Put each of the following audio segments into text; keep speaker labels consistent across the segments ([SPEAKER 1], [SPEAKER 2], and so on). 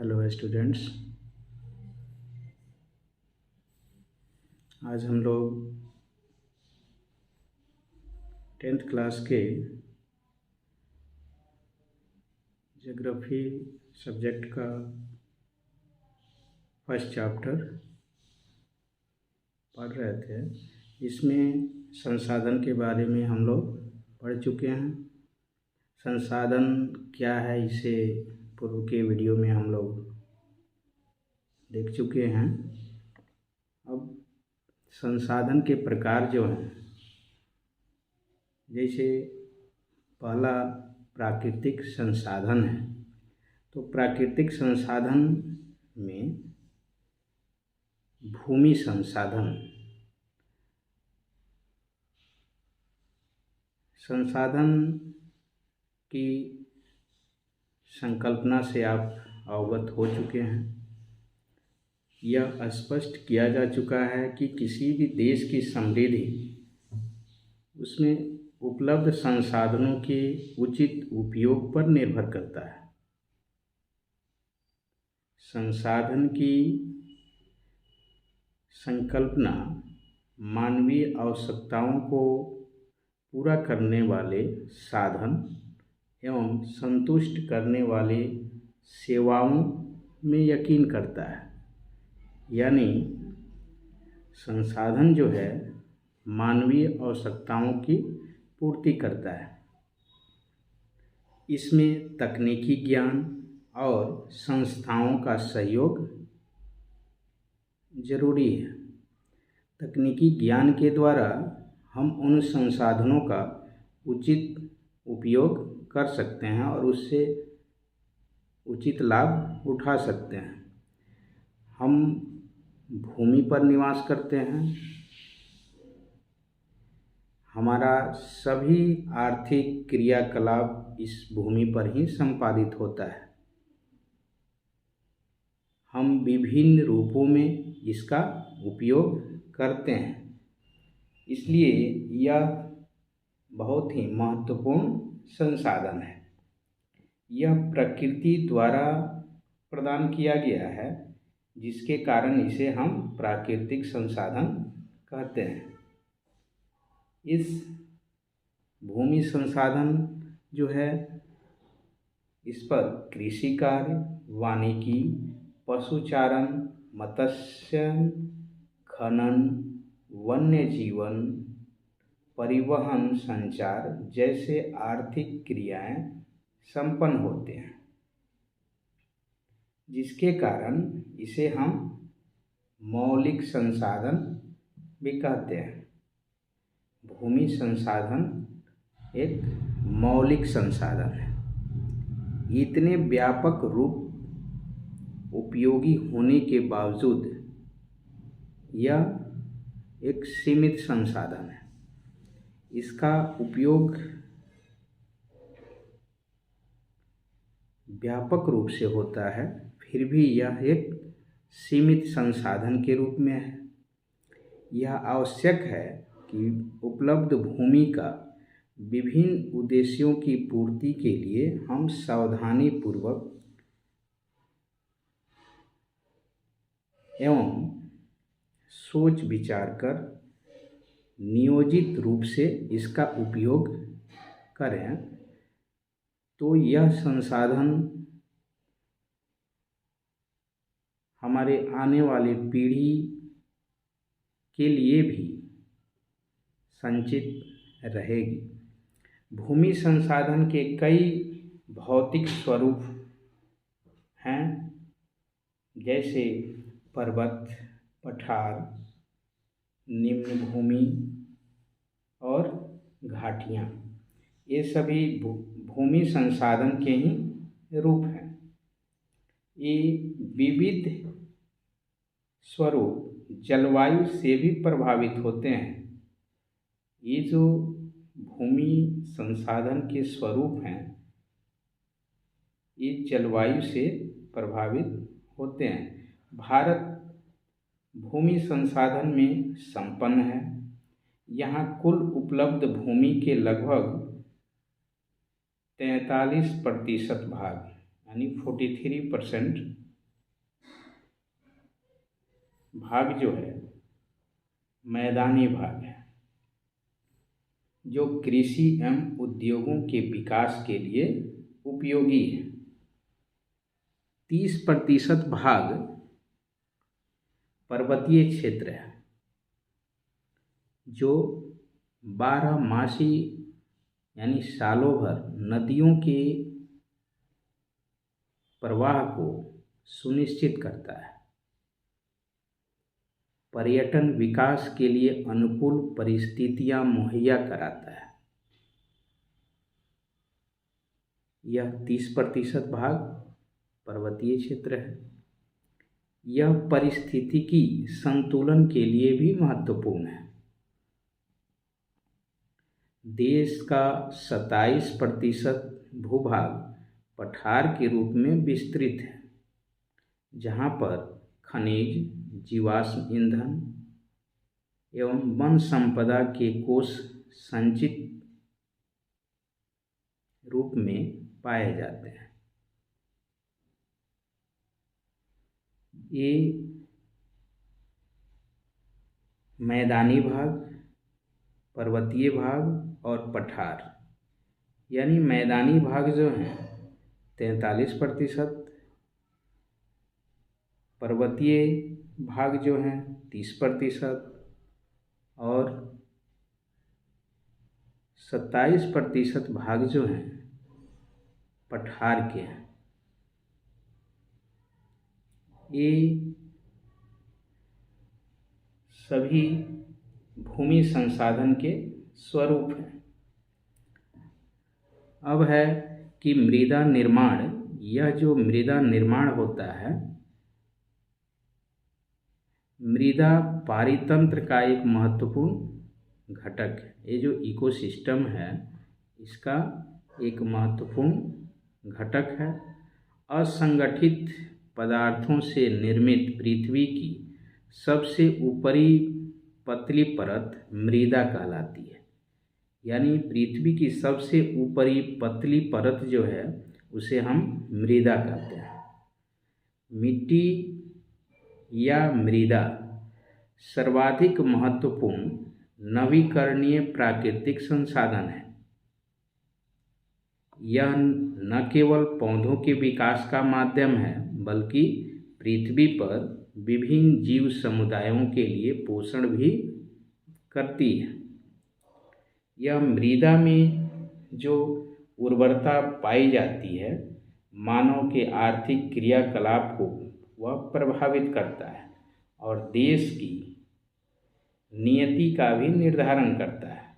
[SPEAKER 1] Hello students. आज हम लोग 10th क्लास के ज्योग्राफी सब्जेक्ट का फर्स्ट चैप्टर पढ़ रहे थे। इसमें संसाधन के बारे में हम लोग पढ़ चुके हैं। संसाधन क्या है इसे पूर्व के वीडियो में हम लोग देख चुके हैं। अब संसाधन के प्रकार जो हैं, जैसे पहला प्राकृतिक संसाधन है। तो प्राकृतिक संसाधन में भूमि संसाधन की संकल्पना से आप अवगत हो चुके हैं। यह स्पष्ट किया जा चुका है कि किसी भी देश की समृद्धि उसमें उपलब्ध संसाधनों के उचित उपयोग पर निर्भर करता है। संसाधन की संकल्पना मानवीय आवश्यकताओं को पूरा करने वाले साधन एवं संतुष्ट करने वाले सेवाओं में यकीन करता है। यानी संसाधन जो है मानवीय आवश्यकताओं की पूर्ति करता है। इसमें तकनीकी ज्ञान और संस्थाओं का सहयोग जरूरी है। तकनीकी ज्ञान के द्वारा हम उन संसाधनों का उचित उपयोग कर सकते हैं और उससे उचित लाभ उठा सकते हैं। हम भूमि पर निवास करते हैं। हमारा सभी आर्थिक क्रियाकलाप इस भूमि पर ही संपादित होता है। हम विभिन्न रूपों में इसका उपयोग करते हैं। इसलिए यह बहुत ही महत्वपूर्ण संसाधन है। यह प्रकृति द्वारा प्रदान किया गया है, जिसके कारण इसे हम प्राकृतिक संसाधन कहते हैं। इस भूमि संसाधन जो है, इस पर कृषि कार्य, वानिकी, पशुचारण, मत्स्य खनन, वन्य जीवन, परिवहन, संचार जैसे आर्थिक क्रियाएं संपन्न होते हैं, जिसके कारण इसे हम मौलिक संसाधन भी कहते हैं। भूमि संसाधन एक मौलिक संसाधन है। इतने व्यापक रूप उपयोगी होने के बावजूद यह एक सीमित संसाधन है। इसका उपयोग व्यापक रूप से होता है, फिर भी यह एक सीमित संसाधन के रूप में है। यह आवश्यक है कि उपलब्ध भूमि का विभिन्न उद्देश्यों की पूर्ति के लिए हम सावधानी पूर्वक एवं सोच विचार कर नियोजित रूप से इसका उपयोग करें, तो यह संसाधन हमारे आने वाली पीढ़ी के लिए भी संचित रहेगी। भूमि संसाधन के कई भौतिक स्वरूप हैं, जैसे पर्वत, पठार, निम्न भूमि और घाटियाँ। ये सभी भूमि संसाधन के ही रूप हैं। ये विविध स्वरूप जलवायु से भी प्रभावित होते हैं। ये जो भूमि संसाधन के स्वरूप हैं, ये जलवायु से प्रभावित होते हैं। भारत भूमि संसाधन में संपन्न है। यहाँ कुल उपलब्ध भूमि के लगभग 43% भाग यानी 43% भाग जो है मैदानी भाग है, जो कृषि एवं उद्योगों के विकास के लिए उपयोगी है। 30% भाग पर्वतीय क्षेत्र है, जो 12 मासी यानी सालों भर नदियों के प्रवाह को सुनिश्चित करता है, पर्यटन विकास के लिए अनुकूल परिस्थितियां मुहैया कराता है। यह 30% भाग पर्वतीय क्षेत्र है। यह पारिस्थितिकी संतुलन के लिए भी महत्वपूर्ण है। देश का 27% भूभाग पठार के रूप में विस्तृत है, जहाँ पर खनिज, जीवाश्म ईंधन एवं वन संपदा के कोष संचित रूप में पाए जाते हैं। ये मैदानी भाग, पर्वतीय भाग और पठार, यानी मैदानी भाग जो हैं 43%, पर्वतीय भाग जो हैं 30% और 27% भाग जो हैं पठार के हैं। ये सभी भूमि संसाधन के स्वरूप हैं। अब है कि मृदा निर्माण। यह जो मृदा निर्माण होता है, मृदा पारितंत्र का एक महत्वपूर्ण घटक है। ये जो इकोसिस्टम है, इसका एक महत्वपूर्ण घटक है। असंगठित पदार्थों से निर्मित पृथ्वी की सबसे ऊपरी पतली परत मृदा कहलाती है। यानी पृथ्वी की सबसे ऊपरी पतली परत जो है, उसे हम मृदा कहते हैं। मिट्टी या मृदा सर्वाधिक महत्वपूर्ण नवीकरणीय प्राकृतिक संसाधन है। यह न केवल पौधों के विकास का माध्यम है, बल्कि पृथ्वी पर विभिन्न जीव समुदायों के लिए पोषण भी करती है। यह मृदा में जो उर्वरता पाई जाती है, मानव के आर्थिक क्रियाकलाप को वह प्रभावित करता है और देश की नियति का भी निर्धारण करता है।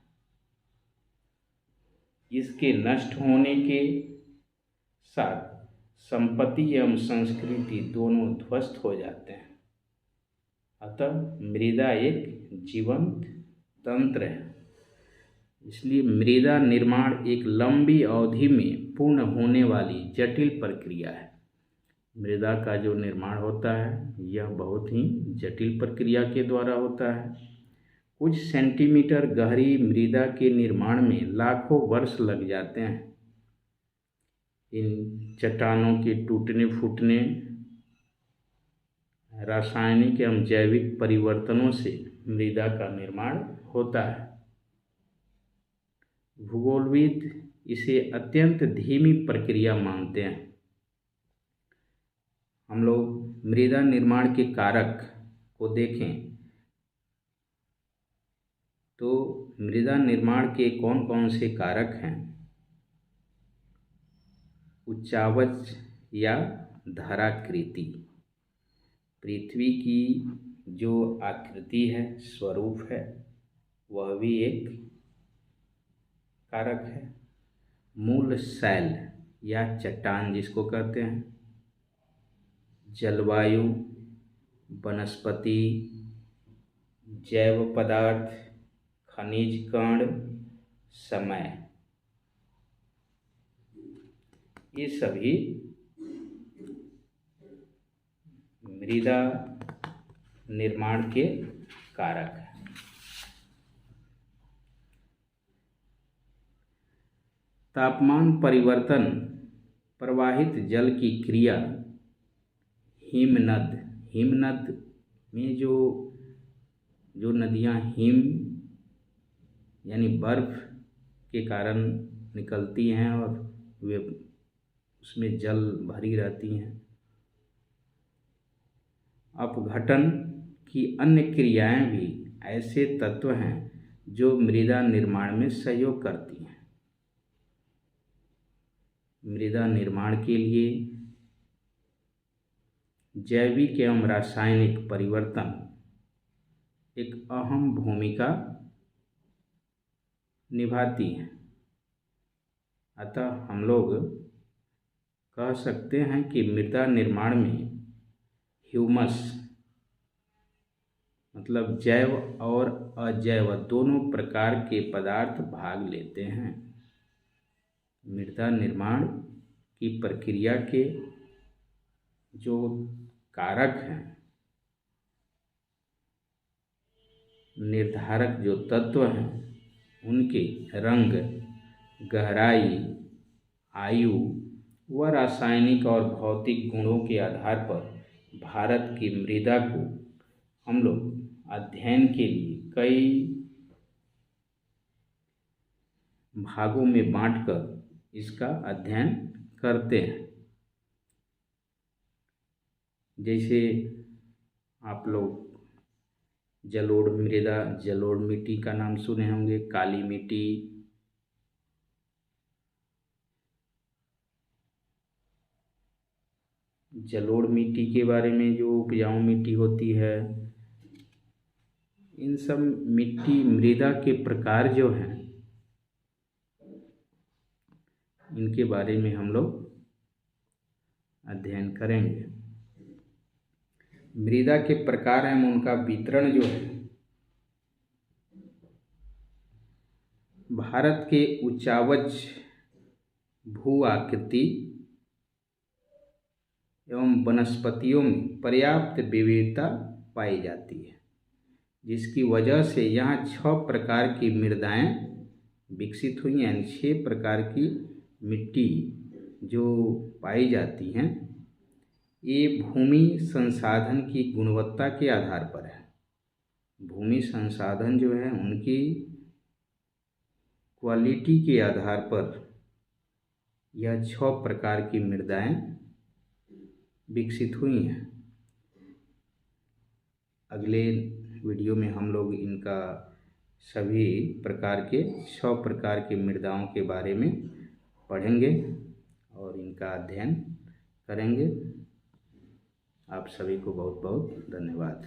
[SPEAKER 1] इसके नष्ट होने के साथ संपत्ति एवं संस्कृति दोनों ध्वस्त हो जाते हैं। अतः मृदा एक जीवंत तंत्र है। इसलिए मृदा निर्माण एक लंबी अवधि में पूर्ण होने वाली जटिल प्रक्रिया है। मृदा का जो निर्माण होता है, यह बहुत ही जटिल प्रक्रिया के द्वारा होता है। कुछ सेंटीमीटर गहरी मृदा के निर्माण में लाखों वर्ष लग जाते हैं। इन चट्टानों के टूटने फूटने, रासायनिक एवं जैविक परिवर्तनों से मृदा का निर्माण होता है। भूगोलविद इसे अत्यंत धीमी प्रक्रिया मानते हैं। हम लोग मृदा निर्माण के कारक को देखें तो मृदा निर्माण के कौन कौन से कारक हैं? उच्चावच या धराकृति, पृथ्वी की जो आकृति है, स्वरूप है, वह भी एक कारक है। मूल शैल या चट्टान जिसको कहते हैं, जलवायु, वनस्पति, जैव पदार्थ, खनिज कण, समय, ये सभी मृदा निर्माण के कारक हैं। तापमान परिवर्तन, प्रवाहित जल की क्रिया, हिमनद में जो नदियाँ हिम यानी बर्फ़ के कारण निकलती हैं और वे उसमें जल भरी रहती हैं। अपघटन की अन्य क्रियाएं भी ऐसे तत्व हैं जो मृदा निर्माण में सहयोग करती हैं। मृदा निर्माण के लिए जैविक एवं रासायनिक परिवर्तन एक अहम भूमिका निभाती हैं। अतः हम लोग कह सकते हैं कि मृदा निर्माण में ह्यूमस मतलब जैव और अजैव दोनों प्रकार के पदार्थ भाग लेते हैं। मृदा निर्माण की प्रक्रिया के जो कारक हैं, निर्धारक जो तत्व हैं, उनके रंग, गहराई, आयु व रासायनिक और भौतिक गुणों के आधार पर भारत की मृदा को हम लोग अध्ययन के लिए कई भागों में बांटकर इसका अध्ययन करते हैं। जैसे आप लोग जलोढ़ मृदा, जलोढ़ मिट्टी का नाम सुने होंगे, काली मिट्टी, जलोढ़ मिट्टी के बारे में जो उपजाऊ मिट्टी होती है, इन सब मिट्टी मृदा के प्रकार जो हैं, इनके बारे में हम लोग अध्ययन करेंगे। मृदा के प्रकार एवं उनका वितरण जो है, भारत के उच्चावच भू आकृति एवं वनस्पतियों में पर्याप्त विविधता पाई जाती है, जिसकी वजह से यहाँ 6 प्रकार की मृदाएं विकसित हुई हैं। 6 प्रकार की मिट्टी जो पाई जाती हैं, ये भूमि संसाधन की गुणवत्ता के आधार पर है। भूमि संसाधन जो है उनकी क्वालिटी के आधार पर यह 6 प्रकार की मृदाएं विकसित हुई हैं। अगले वीडियो में हम लोग इनका सभी प्रकार के 6 प्रकार की मृदाओं के बारे में पढ़ेंगे और इनका अध्ययन करेंगे। आप सभी को बहुत बहुत धन्यवाद।